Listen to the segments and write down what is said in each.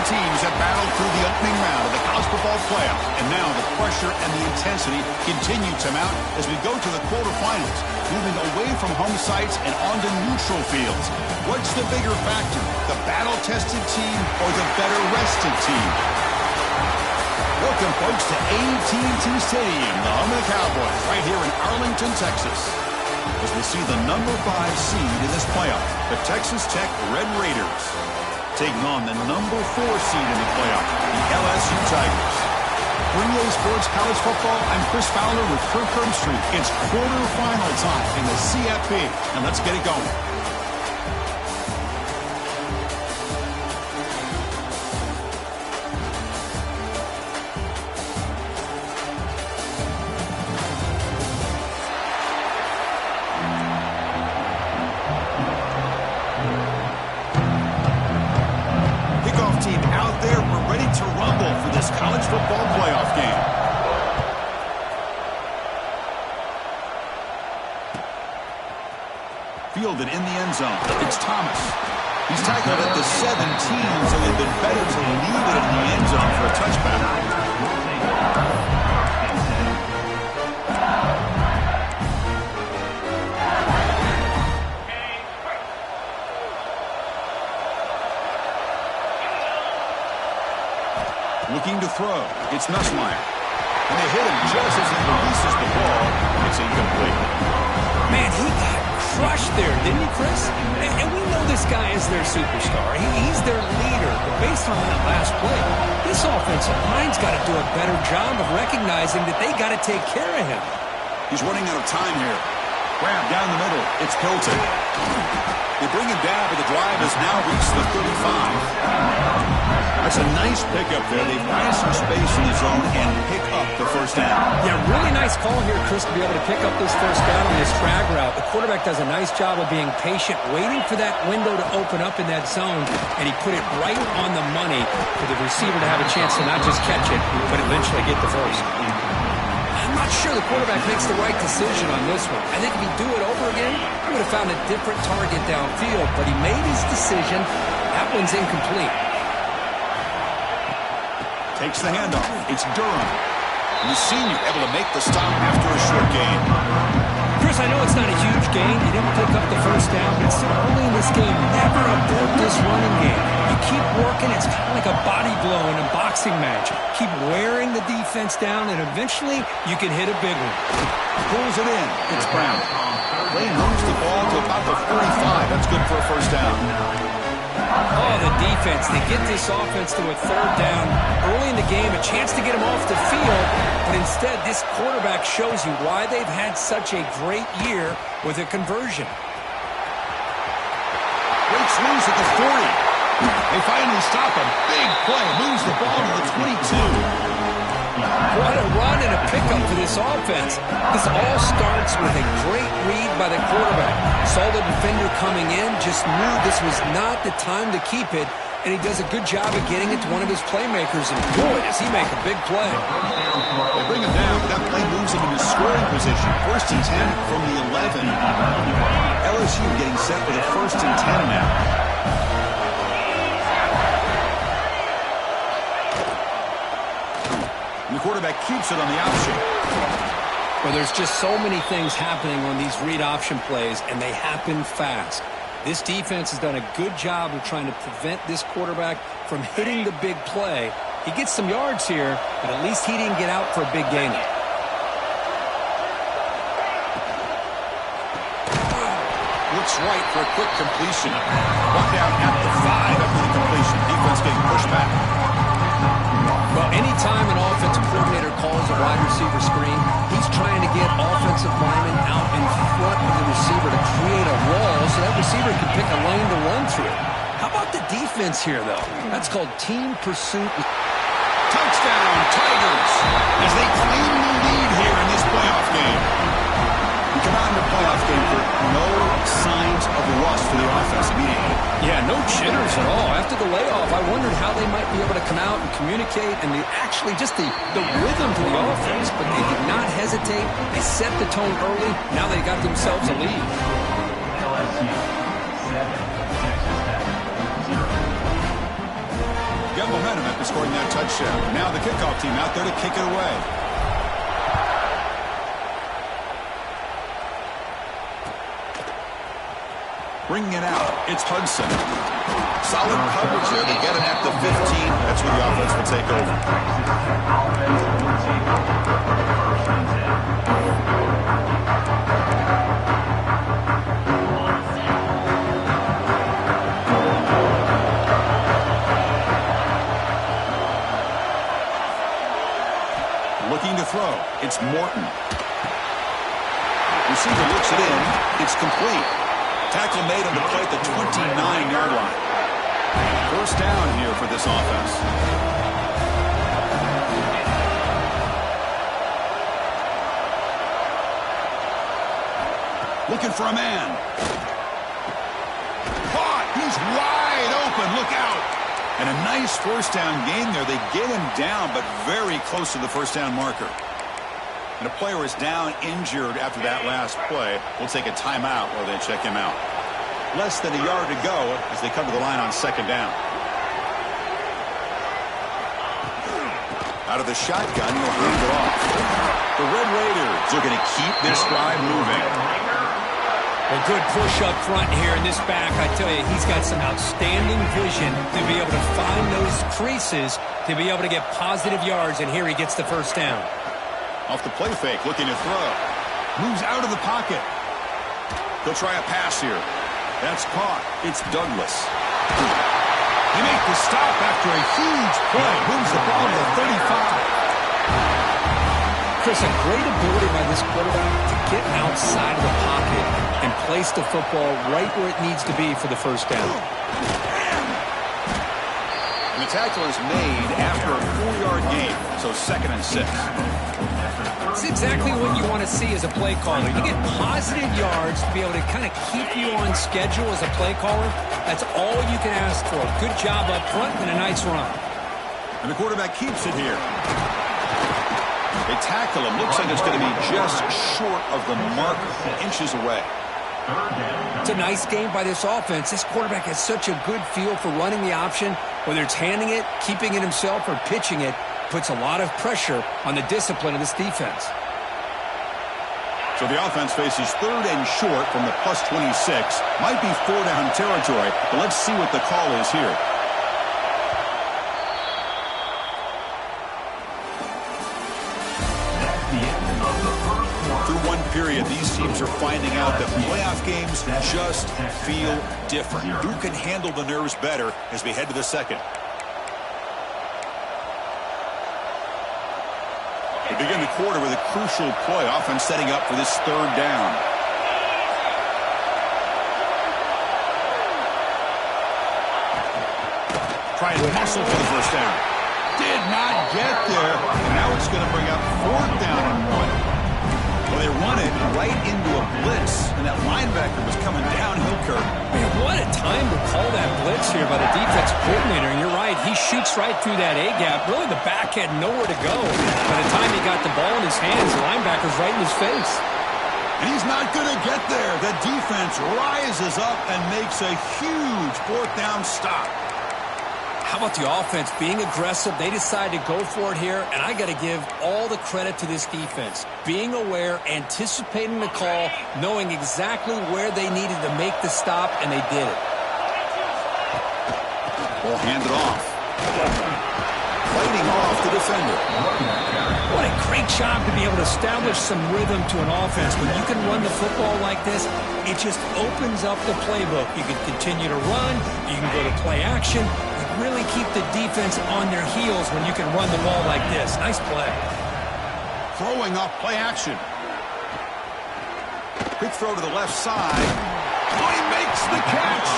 teams have battled through the opening round of the college football playoff, and now the pressure and the intensity continue to mount as we go to the quarterfinals, moving away from home sites and onto neutral fields. What's the bigger factor, the battle-tested team or the better-rested team? Welcome, folks, to AT&T Stadium, the home of the Cowboys, right here in Arlington, Texas, as we see the number 5 seed in this playoff, the Texas Tech Red Raiders, taking on the number 4 seed in the playoff, the LSU Tigers. For EA Sports College Football, I'm Chris Fowler with Kirk Herbstreit. It's quarterfinal time in the CFB, and let's get it going. Team out there, we're ready to rumble for this college football playoff game. Fielded in the end zone. It's Thomas. He's tackled at the 17, so they've been better to leave it in the end zone for a touchback. Looking to throw. It's Nussmeier. And they hit him just as he releases the ball. It's incomplete. Man, he got crushed there, didn't he, Chris? And we know this guy is their superstar. He's their leader. But based on that last play, this offensive line's got to do a better job of recognizing that they got to take care of him. He's running out of time here. Grab down the middle. It's Pilton. They bring him down, but the drive has now reached the 35. That's a nice pickup there. They find some space in the zone and pick up the first down. Yeah, really nice call here, Chris, to be able to pick up this first down on this drag route. The quarterback does a nice job of being patient, waiting for that window to open up in that zone, and he put it right on the money for the receiver to have a chance to not just catch it, but eventually get the first. I'm not sure the quarterback makes the right decision on this one. I think if he'd do it over again, he would have found a different target downfield, but he made his decision. That one's incomplete. Takes the handoff. It's Durham. The senior able to make the stop after a short gain. Chris, I know it's not a huge gain. He didn't pick up the first down, but it's still early in this game. Never abort this running game. You keep working. It's kind of like a body blow in a boxing match. Keep wearing the defense down, and eventually you can hit a big one. Pulls it in. It's Brown. Lane moves the ball to about the 45. That's good for a first down. Oh, the defense. They get this offense to a third down early in the game, a chance to get him off the field, but instead this quarterback shows you why they've had such a great year with a conversion. Breaks loose at the 40. They finally stop him. Big play. Moves the ball to the 22. What a run and a pickup for this offense. This all starts with a great read by the quarterback. Saw the defender coming in, just knew this was not the time to keep it, and he does a good job of getting it to one of his playmakers, and boy, does he make a big play. They bring him down, but that play moves him into scoring position. First and 10 from the 11. LSU getting set with a first and 10 now. The quarterback keeps it on the option. Well, there's just so many things happening on these read option plays, and they happen fast. This defense has done a good job of trying to prevent this quarterback from hitting the big play. He gets some yards here, but at least he didn't get out for a big gain. Looks right for a quick completion. One down at the 5 after the completion. Defense getting pushed back. Well, anytime an offensive coordinator calls a wide receiver screen, he's trying to get offensive linemen out in front of the receiver to create a wall so that receiver can pick a lane to run through. How about the defense here, though? That's called team pursuit. Touchdown, Tigers, as they claim the lead here in this playoff game. We come out in the playoff game for no signs of rust for the offense immediately. Yeah, no jitters at all. After the layoff, I wondered how they might be able to come out and communicate and actually just the rhythm to the offense. But they did not hesitate. They set the tone early. Now they got themselves a lead. got momentum after scoring that touchdown. Now the kickoff team out there to kick it away. Bringing it out, it's Hudson. Solid coverage there to get him at the 15. That's where the offense will take over. Looking to throw, it's Morton. Receiver looks it in, it's complete. Tackle made on the play at the 29-yard line. First down here for this offense. Looking for a man. Caught. He's wide open. Look out. And a nice first down gain there. They get him down, but very close to the first down marker. And a player is down injured after that last play. We'll take a timeout while they check him out. Less than a yard to go as they come to the line on second down. Out of the shotgun, he'll hand it off. The Red Raiders are going to keep this drive moving. A good push up front here in this back. I tell you, he's got some outstanding vision to be able to find those creases, to be able to get positive yards, and here he gets the first down. Off the play fake, looking to throw. Moves out of the pocket. He'll try a pass here. That's caught. It's Douglas. He makes the stop after a huge play. Moves the ball to the 35. Chris, a great ability by this quarterback to get outside of the pocket and place the football right where it needs to be for the first down. And the tackle is made after a 4-yard gain, so 2nd and 6. It's exactly what you want to see as a play caller. You get positive yards to be able to kind of keep you on schedule as a play caller. That's all you can ask for. Good job up front and a nice run. And the quarterback keeps it here. They tackle him. Looks like it's going to be just short of the mark, inches away. It's a nice game by this offense. This quarterback has such a good feel for running the option, whether it's handing it, keeping it himself, or pitching it. Puts a lot of pressure on the discipline of this defense. So the offense faces 3rd and short from the +26. Might be 4-down territory, but let's see what the call is here. Through one period, these teams are finding out that playoff games just feel different. Who can handle the nerves better as we head to the second? We begin the quarter with a crucial play, offense setting up for this 3rd down. Trying to hustle for the first down. Did not get there. And now it's going to bring up 4th down and 1. Well, they run it right into a blitz, and that linebacker was coming downhill, Kirk. Man, what a time to call that blitz here by the defensive coordinator. And you're right, he shoots right through that A-gap. Really, the back had nowhere to go. By the time he got the ball in his hands, the linebacker's right in his face. And he's not going to get there. The defense rises up and makes a huge 4th down stop. How about the offense being aggressive? They decide to go for it here, and I got to give all the credit to this defense. Being aware, anticipating the call, knowing exactly where they needed to make the stop, and they did it. Ball handed off. Fighting off the defender. What a great job to be able to establish some rhythm to an offense. When you can run the football like this, it just opens up the playbook. You can continue to run. You can go to play action. Really keep the defense on their heels when you can run the ball like this. Nice play. Throwing off play action. Quick throw to the left side. Oh, he makes the catch.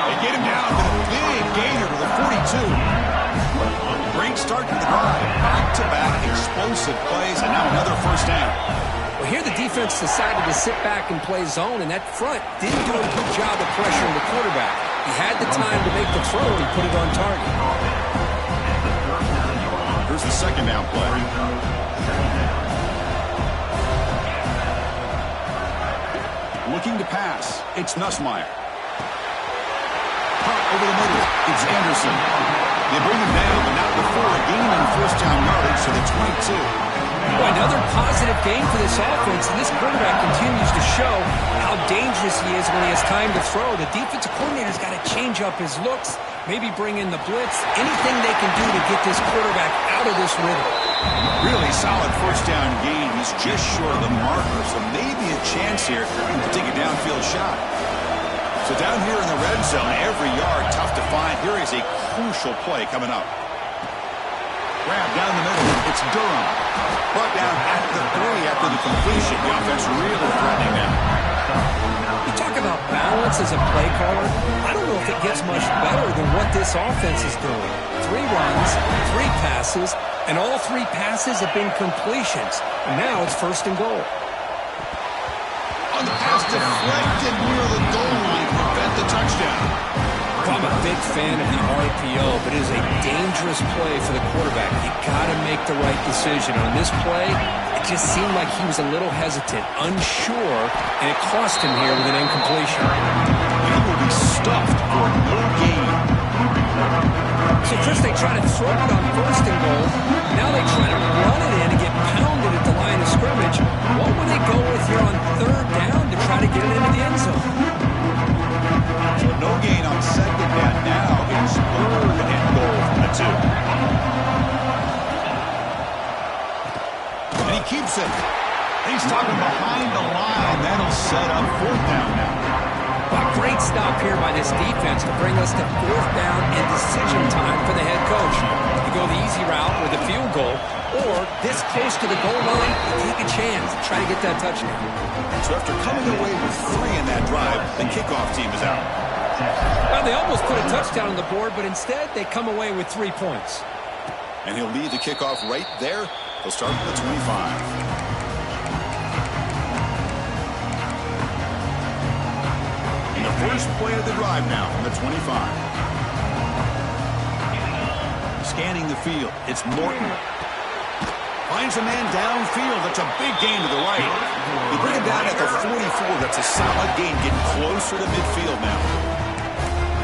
They get him down to the big gainer to the 42. Great start to the drive. Back-to-back explosive plays, and now another first down. Well, here the defense decided to sit back and play zone, and that front didn't do a good job of pressuring the quarterback. He had the time to make the throw, and he put it on target. Here's the 2nd down play. Looking to pass. It's Nussmeier. Pop over the middle. It's Anderson. They bring him down, but not before a gain on first down yardage to the 22. Boy, another positive game for this offense, and this quarterback continues to show how dangerous he is when he has time to throw. The defensive coordinator's got to change up his looks, maybe bring in the blitz, anything they can do to get this quarterback out of this rhythm. Really solid first down gain. He's just short of the marker, so maybe a chance here to take a downfield shot. So down here in the red zone, every yard tough to find. Here is a crucial play coming up. Grab down the middle. It's Durham. Brought down at the 3 after the completion. The offense really threatening now. You talk about balance as a play caller. I don't know if it gets much better than what this offense is doing. 3 runs, 3 passes, and all 3 passes have been completions. And now it's first and goal. On the pass deflected near the goal line to prevent the touchdown. I'm a big fan of the RPO, but it is a dangerous play for the quarterback. You got to make the right decision. On this play, it just seemed like he was a little hesitant, unsure, and it cost him here with an incompletion. He will be stuffed for no gain. So, Chris, they try to throw it on first and goal. Now they try to run it in and get pounded at the line of scrimmage. What will they go with here on third down to try to get it into the end zone? So no gain on second down. Now it's third and goal from the 2. And he keeps it. He's talking behind the line. That'll set up fourth down now. A great stop here by this defense to bring us to fourth down and decision time for the head coach. You go the easy route with a field goal, or this close to the goal line, you take a chance to try to get that touchdown. So after coming away with 3 in that drive, the kickoff team is out. Well, they almost put a touchdown on the board, but instead they come away with 3 points. And he'll lead the kickoff right there. He'll start at the 25. And the first play of the drive now from the 25. Scanning the field. It's Morton. Finds a man downfield. That's a big gain to the right. They bring him down at the 44. That's a solid gain, getting closer to midfield now.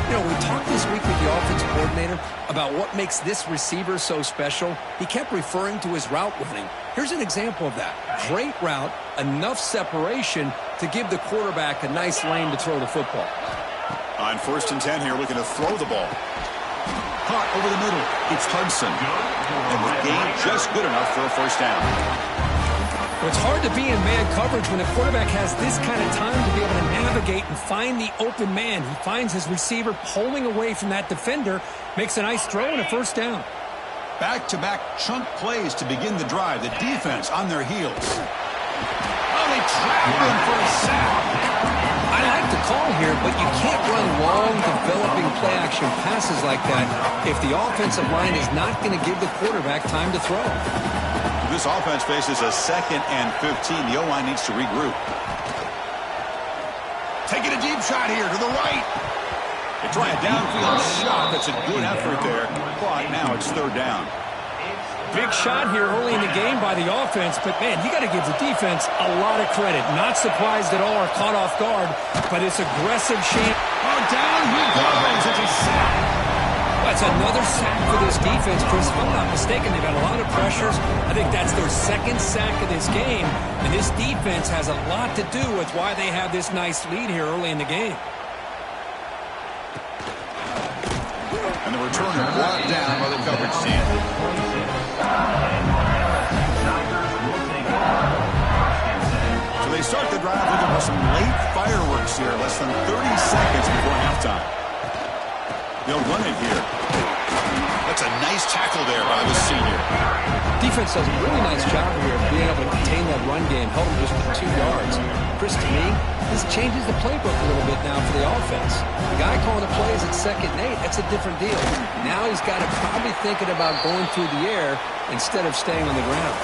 You know, we talked this week with the offensive coordinator about what makes this receiver so special. He kept referring to his route running. Here's an example of that. Great route, enough separation to give the quarterback a nice lane to throw the football. On first and 10 here, looking to throw the ball. Caught over the middle. It's Hudson. And the gain just good enough for a first down. Well, it's hard to be in man coverage when a quarterback has this kind of time to be able to navigate and find the open man. He finds his receiver pulling away from that defender, makes a nice throw and a first down. Back-to-back chunk plays to begin the drive. The defense on their heels. Oh, they trap him for a sack. I like the call here, but you can't run long, developing play-action passes like that if the offensive line is not going to give the quarterback time to throw. This offense faces a 2nd and 15. The O-line needs to regroup. Taking a deep shot here to the right. They try a downfield shot. That's a good effort there. But now it's third down. Big shot here early in the game by the offense, but, man, you got to give the defense a lot of credit. Not surprised at all or caught off guard, but it's aggressive shame. Oh, down he goes. It's a sack. That's another sack for this defense, Chris. If I'm not mistaken, they've had a lot of pressures. I think that's their 2nd sack of this game, and this defense has a lot to do with why they have this nice lead here early in the game. And the returner brought down by the coverage team. So they start the drive looking for some late fireworks here, less than 30 seconds before halftime. They'll run it here. That's a nice tackle there by the senior. Defense does a really nice job here of being able to contain that run game, held him just to 2 yards. Chris, to me, this changes the playbook a little bit now for the offense. The guy calling the plays at 2nd and 8, that's a different deal. Now he's got to probably thinking about going through the air instead of staying on the ground.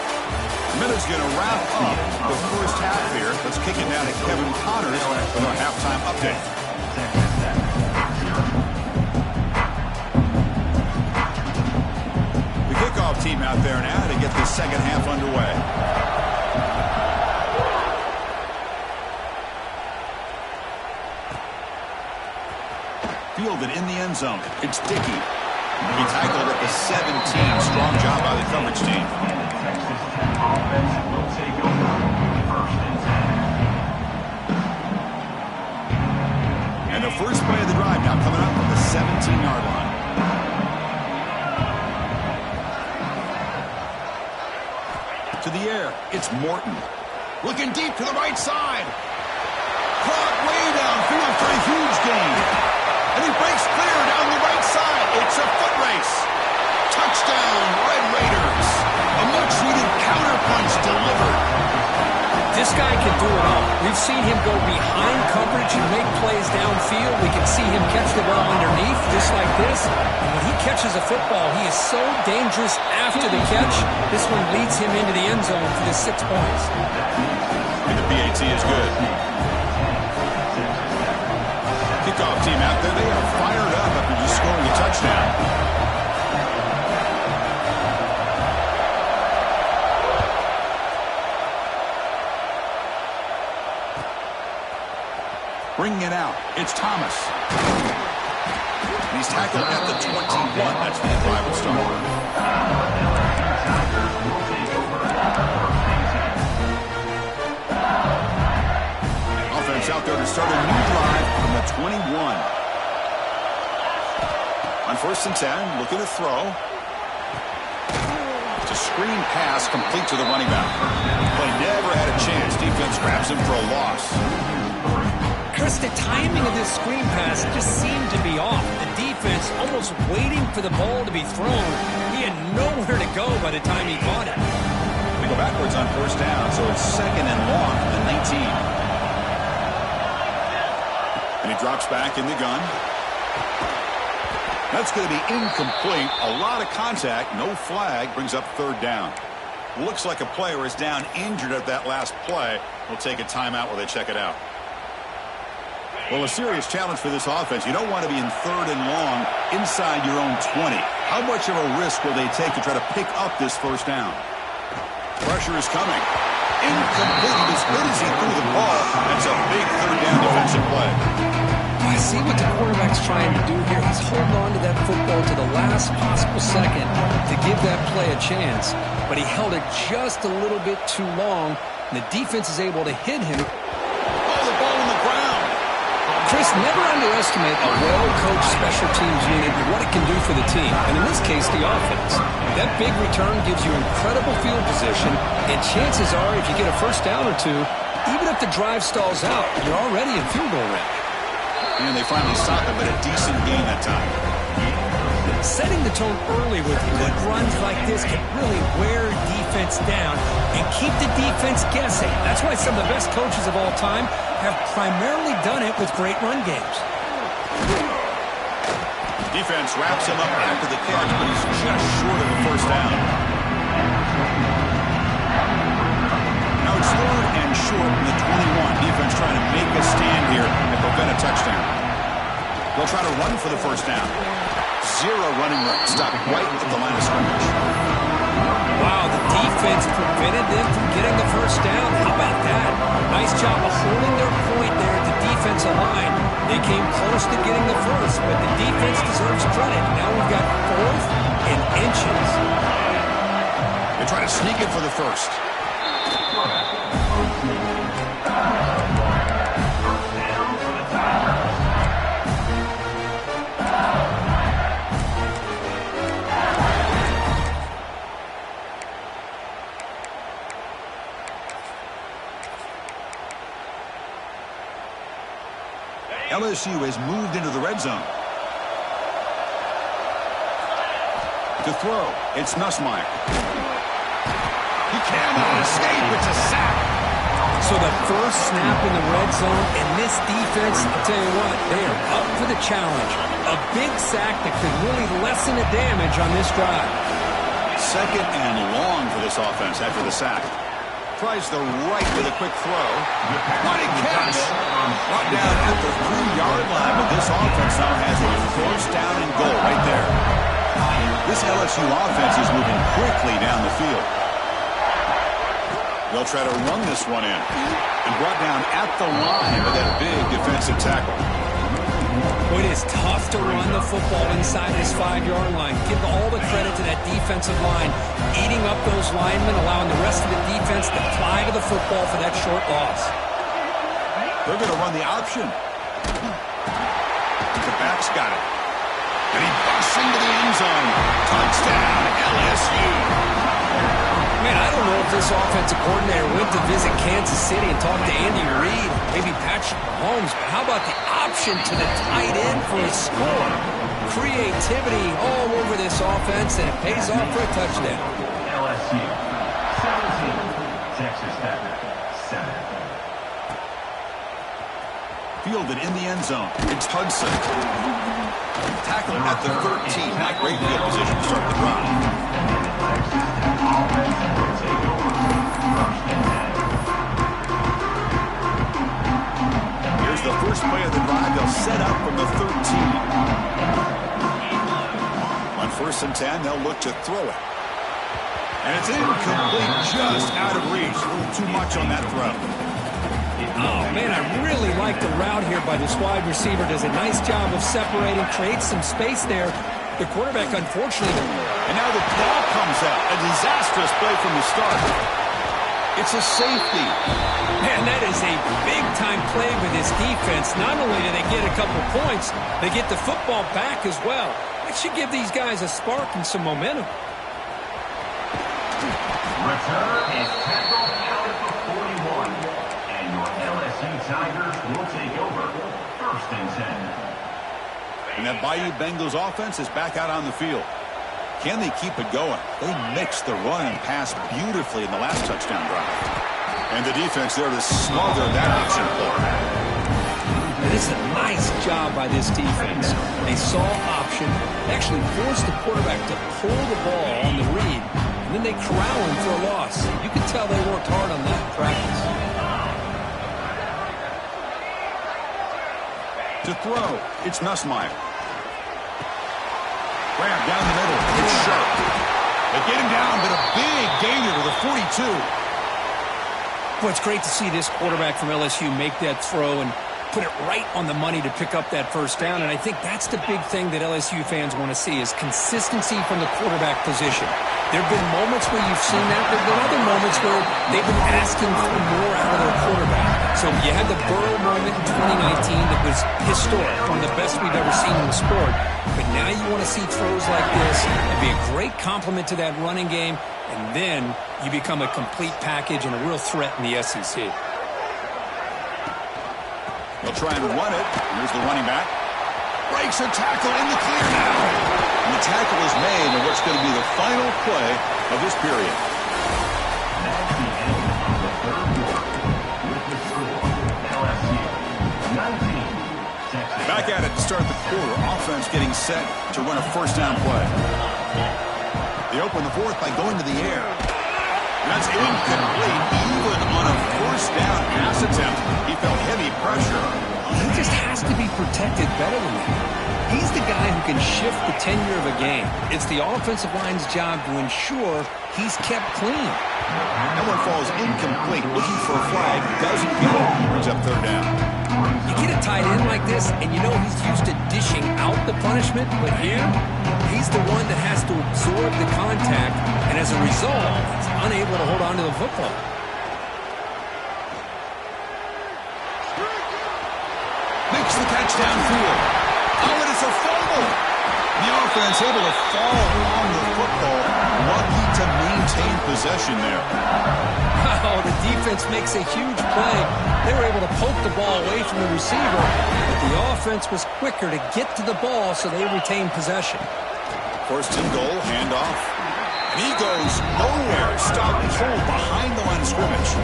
Miller's going to wrap up the first half here. Let's kick it down to Kevin Connors with our halftime update. Kickoff team out there now to get the second half underway. Fielded in the end zone. It's Dickey. He tackled at the 17. Strong job by the coverage team. And the first play of the drive now coming up from the 17-yard line. To the air, it's Morton. Looking deep to the right side. Caught way downfield for a huge gain. And he breaks clear down the right side. It's a foot race. Touchdown, Red Raiders. A much-needed counterpunch delivered. This guy can do it all. We've seen him go behind coverage and make plays downfield. We can see him catch the ball underneath, just like this. And when he catches a football, he is so dangerous after the catch. This one leads him into the end zone for the 6 points. And the PAT is good. Kickoff team out there. They are fired up after just scoring a touchdown. Bringing it out, it's Thomas. He's tackled at the 21. That's where the drive will start. Offense out there to start a new drive from the 21. On 1st and 10, looking to throw. It's a screen pass complete to the running back. Play never had a chance. Defense grabs him for a loss. Chris, the timing of this screen pass just seemed to be off. The defense almost waiting for the ball to be thrown. He had nowhere to go by the time he caught it. They go backwards on 1st down, so it's 2nd and long from the 19. And he drops back in the gun. That's going to be incomplete. A lot of contact, no flag, brings up 3rd down. Looks like a player is down injured at that last play. We'll take a timeout while they check it out. Well, a serious challenge for this offense. You don't want to be in 3rd and long inside your own 20. How much of a risk will they take to try to pick up this 1st down? Pressure is coming. Incomplete. As good as he threw the ball, that's a big 3rd down defensive play. I see what the quarterback's trying to do here. He's holding on to that football to the last possible second to give that play a chance. But he held it just a little bit too long, and the defense is able to hit him. Oh, the ball on the ground. Chris, never underestimate a well-coached special teams unit and what it can do for the team, and in this case, the offense. That big return gives you incredible field position, and chances are, if you get a 1st down or 2, even if the drive stalls out, you're already in field goal range. And they finally stop him at a decent gain that time. Setting the tone early with good runs like this can really wear defense down and keep the defense guessing. That's why some of the best coaches of all time have primarily done it with great run games. Defense wraps him up after the catch, but he's just short of the 1st down. Now it's 3rd and short from the 21. Defense trying to make a stand here and prevent a touchdown. They'll try to run for the 1st down. 0 running room. Stopped right at the line of scrimmage. Wow, the defense prevented them from getting the 1st down. How about that? Nice job of holding their point there at the defensive line. They came close to getting the 1st, but the defense deserves credit. Now we've got 4th and inches. They try to sneak it for the 1st. LSU has moved into the red zone. To throw, it's Nussmeier. He cannot escape. It's a sack. So the first snap in the red zone, and this defense, I'll tell you what, they are up for the challenge. A big sack that could really lessen the damage on this drive. 2nd and long for this offense after the sack. Tries the right with a quick throw. What a catch! Brought down at the 3-yard line, but this offense now has a 1st down and goal right there. This LSU offense is moving quickly down the field. They'll try to run this one in. And brought down at the line with that big defensive tackle. Boy, it is tough to run the football inside this 5-yard line. Give all the credit to that defensive line, eating up those linemen, allowing the rest of the defense to fly to the football for that short loss. They're going to run the option. The back's got it. And he busts into the end zone. Touchdown, LSU. Man, I don't know if this offensive coordinator went to visit Kansas City and talked to Andy Reid, maybe Patrick Mahomes, but how about the option to the tight end for a score? Creativity all over this offense, and it pays off for a touchdown. LSU 17, Texas Tech 7. Fielded in the end zone. It's Hudson. Tackling at the 13. Not great field position to start the drive. Here's the first play of the drive. They'll set up from the 13. On 1st and 10, they'll look to throw it. And it's incomplete, just out of reach. A little too much on that throw. Oh, man, I really like the route here by this wide receiver. Does a nice job of separating, creates some space there. The quarterback, unfortunately. And now the ball comes out. A disastrous play from the start. It's a safety. Man, that is a big-time play with this defense. Not only do they get a couple points, they get the football back as well. It should give these guys a spark and some momentum. Return is tackled out at the 41. And your LSU Tigers will take over 1st and 10. And that Bayou Bengals offense is back out on the field. Can they keep it going? They mixed the run and pass beautifully in the last touchdown drive. And the defense there to smother that option play. This is a nice job by this defense. They saw option, actually forced the quarterback to pull the ball on the read, and then they corral him for a loss. You can tell they worked hard on that in practice. To throw, it's Nussmeier. Grab down the middle. It's sharp. They get him down, but a big gainer to the 42. Well, it's great to see this quarterback from LSU make that throw and put it right on the money to pick up that first down. And I think that's the big thing that LSU fans want to see is consistency from the quarterback position. There have been moments where you've seen that. There have been other moments where they've been asking for more out of their quarterback. So you had the Burrow moment in 2019 that was historic, one of the best we've ever seen in the sport. But now you want to see throws like this and be a great complement to that running game, and then you become a complete package and a real threat in the SEC. They'll try and run it. Here's the running back. Breaks a tackle in the clear now. And the tackle is made in what's going to be the final play of this period. That's the end of the third quarter with the score LSU 19, Texas. Back at it to start the quarter. Offense getting set to run a first down play. They open the fourth by going to the air. And that's incomplete, even on a first down pass attempt. He felt heavy pressure. He just has to be protected better than that. He's the guy who can shift the tenure of a game. It's the offensive line's job to ensure he's kept clean. That one falls incomplete. Looking for a flag. Doesn't get it. Brings up third down. You get a tight end like this, and you know he's used to dishing out the punishment, but here, he's the one that has to absorb the contact, and as a result, he's unable to hold on to the football. Makes the catch downfield. Oh, and it's a fumble. The offense able to fall on the football. Lucky to maintain possession there. Oh, the defense makes a huge play. They were able to poke the ball away from the receiver, but the offense was quicker to get to the ball, so they retained possession. First and goal, handoff. And he goes nowhere. Stopped cold behind the line of scrimmage.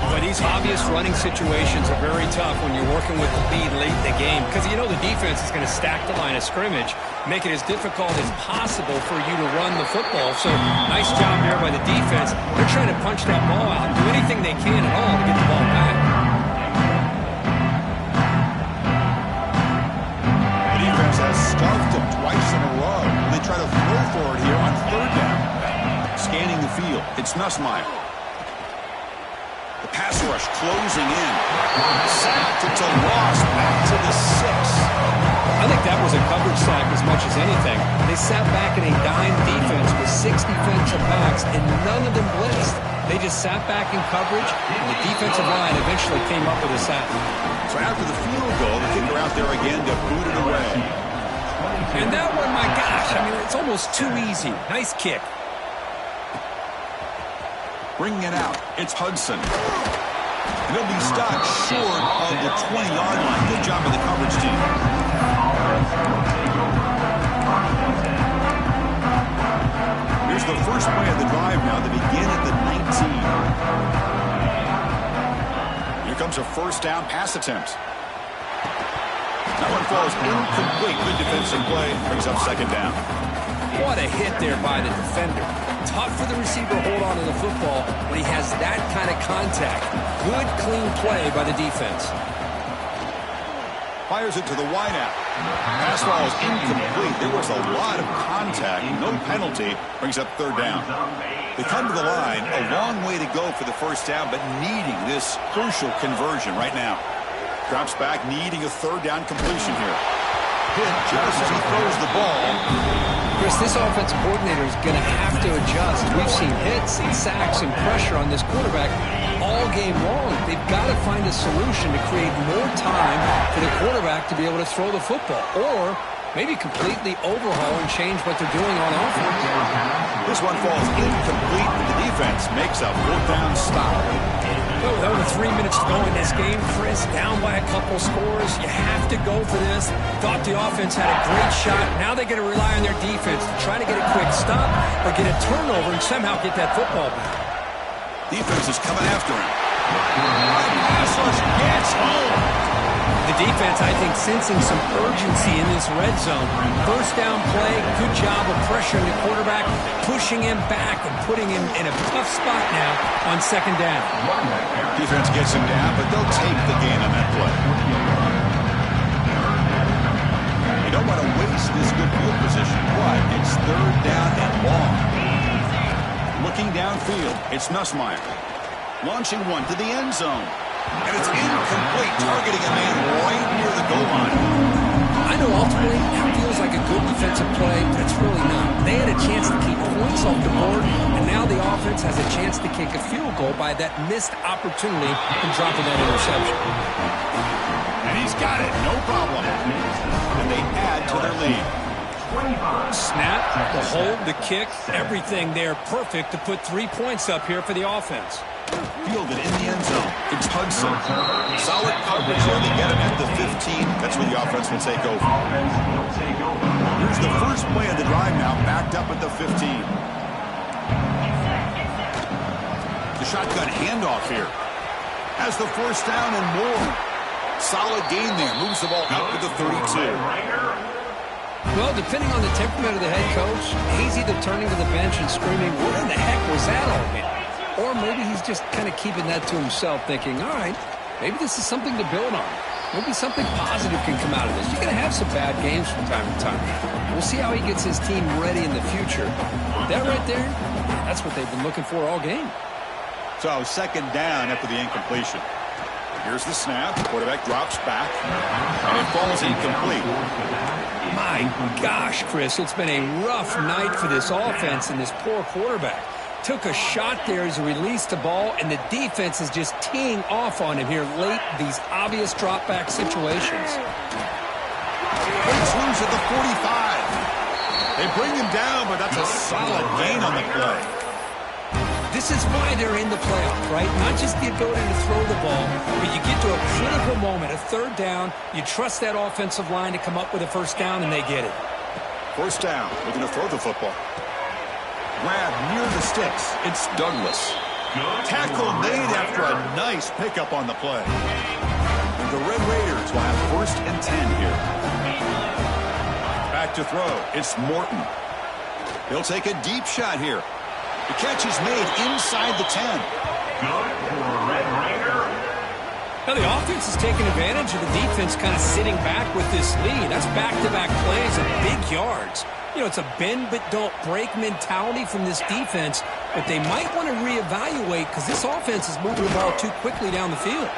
But these obvious running situations are very tough when you're working with the lead late in the game because you know the defense is going to stack the line of scrimmage, make it as difficult as possible for you to run the football. So nice job there by the defense. They're trying to punch that ball out and do anything they can at all to get the ball back. The defense has stuffed him twice in a row. And they try to throw for it here on third down. Scanning the field. It's Nussmeier. The Pass rush closing in. Sacked until lost. Back to the 6. I think that was a coverage sack as much as anything. They sat back in a dime defense with 6 defensive backs, and none of them blitzed. They just sat back in coverage, and the defensive line eventually came up with a sack. So after the field goal, the kicker out there again to boot it away. And that one, my gosh, I mean, it's almost too easy. Nice kick. Bringing it out, it's Hudson. And he'll be stopped short of the 20-yard line. Good job of the coverage team. Here's the first play of the drive now. They begin at the 19. Here comes a first down pass attempt. That one falls incomplete. Good defensive play. Brings up second down. What a hit there by the defender. Tough for the receiver to hold on to the football when he has that kind of contact. Good, clean play by the defense. Fires it to the wideout. Pass ball is incomplete. There was a lot of contact. No penalty. Brings up third down. They come to the line. A long way to go for the first down, but needing this crucial conversion right now. Drops back, needing a third down completion here. Hit just as he throws the ball. Chris, this offensive coordinator is going to have to adjust. We've seen hits and sacks and pressure on this quarterback all game long. They've got to find a solution to create more time for the quarterback to be able to throw the football, or maybe completely overhaul and change what they're doing on offense. This one falls incomplete, but the defense makes a fourth down stop. Oh, with only 3 minutes to go in this game, Chris, down by a couple scores. You have to go for this. Thought the offense had a great shot. Now they're going to rely on their defense to try to get a quick stop or get a turnover and somehow get that football back. Defense is coming after him. Pass rush gets home. The defense, I think, sensing some urgency in this red zone. First down play, good job of pressuring the quarterback, pushing him back and putting him in a tough spot now on second down. Defense gets him down, but they'll take the gain on that play. You don't want to waste this good field position, but it's third down and long. Looking downfield, it's Nussmeier. Launching one to the end zone. And it's incomplete, targeting a man right near the goal line. I know ultimately that feels like a good defensive play, but it's really not. They had a chance to keep points off the board, and now the offense has a chance to kick a field goal by that missed opportunity and dropping that interception. And he's got it, no problem. And they add to their lead. Snap, the hold, the kick, everything there perfect to put 3 points up here for the offense. Fielded in the end zone. It's Hudson. Solid coverage there. They get him at the 15. That's where the offense will take over. Here's the first play of the drive now, backed up at the 15. The shotgun handoff here. Has the first down and more. Solid gain there. Moves the ball out to the 32. Well, depending on the temperament of the head coach, he's either turning to the bench and screaming, what in the heck was that all mean? Or maybe he's just kind of keeping that to himself, thinking, all right, maybe this is something to build on. Maybe something positive can come out of this. You're going to have some bad games from time to time. We'll see how he gets his team ready in the future. That right there, that's what they've been looking for all game. So second down after the incompletion. Here's the snap. The quarterback drops back, and it falls incomplete. My gosh, Chris, it's been a rough night for this offense and this poor quarterback. Took a shot there as he released the ball, and the defense is just teeing off on him here late, these obvious drop-back situations. Breaks loose at the 45. They bring him down, but that's a solid gain on the play. This is why they're in the playoff, right? Not just the ability to throw the ball, but you get to a critical moment, a third down, you trust that offensive line to come up with a first down, and they get it. First down. We're going to throw the football. Grab near the sticks. It's Douglas. Tackle made after a nice pickup on the play. And the Red Raiders will have first and 10 here. Back to throw. It's Morton. He'll take a deep shot here. The catch is made inside the 10. Good for Red Raider. Now the offense is taking advantage of the defense kind of sitting back with this lead. That's back-to-back plays and big yards. You know, it's a bend but don't break mentality from this defense. but they might want to reevaluate because this offense is moving the ball too quickly down the field.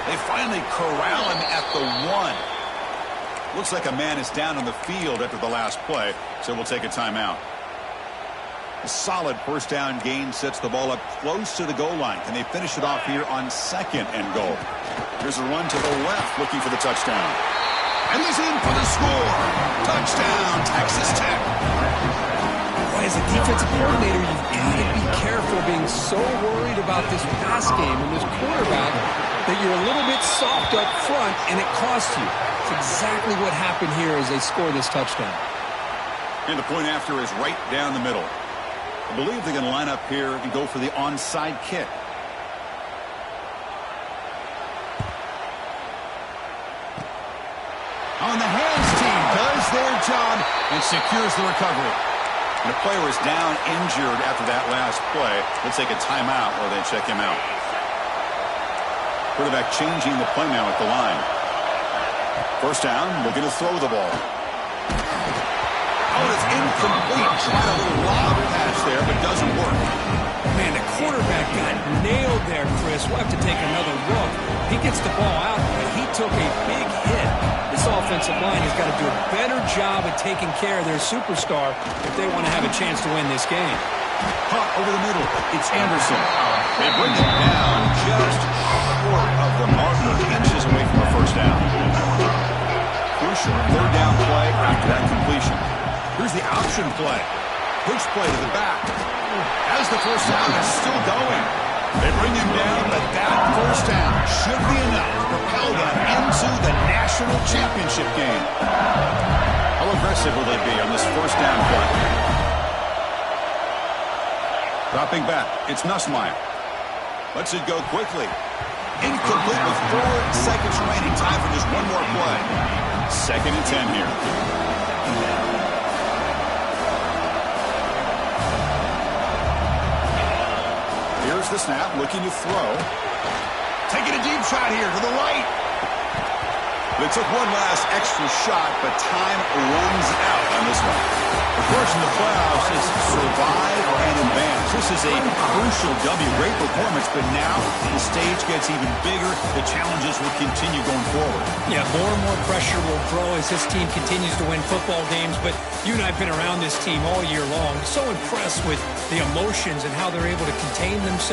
They finally corral him at the 1. Looks like a man is down on the field after the last play, so we'll take a timeout. A solid first down gain sets the ball up close to the goal line. Can they finish it off here on 2nd and goal? Here's a run to the left looking for the touchdown. And he's in for the score. Touchdown, Texas Tech. Boy, as a defensive coordinator, you've got to be careful being so worried about this pass game and this quarterback that you're a little bit soft up front and it costs you. It's exactly what happened here as they score this touchdown. And the point after is right down the middle. I believe they're going to line up here and go for the onside kick. On the hands team does their job and secures the recovery. And the player is down injured after that last play. Let's take a timeout while they check him out. Quarterback changing the play now at the line. First down, looking to throw the ball. Oh, it's incomplete. Tried a little lob pass there, but doesn't work. Man, the quarterback got nailed there, Chris. We'll have to take another look. He gets the ball out, but he took a big hit. This offensive line has got to do a better job of taking care of their superstar if they want to have a chance to win this game. Caught over the middle. It's Anderson. They bring it down just short of the marker, inches away from a first down. Crucial third down play after that completion. Here's the option play. Push play to the back. As the first down is still going. They bring him down, but that first down should be enough to propel them into the national championship game. How aggressive will they be on this first down play? Dropping back, it's Nussmeier. Lets it go quickly. Incomplete with 4 seconds remaining. Time for just one more play. 2nd and 10 here. Here's the snap, looking to throw. Taking a deep shot here to the right. They took one last extra shot, but time runs out on this one. Of course, in the playoffs, it's survive and advance. This is a crucial W. Great performance, but now the stage gets even bigger. The challenges will continue going forward. Yeah, more and more pressure will grow as this team continues to win football games, but you and I have been around this team all year long. So impressed with the emotions and how they're able to contain themselves.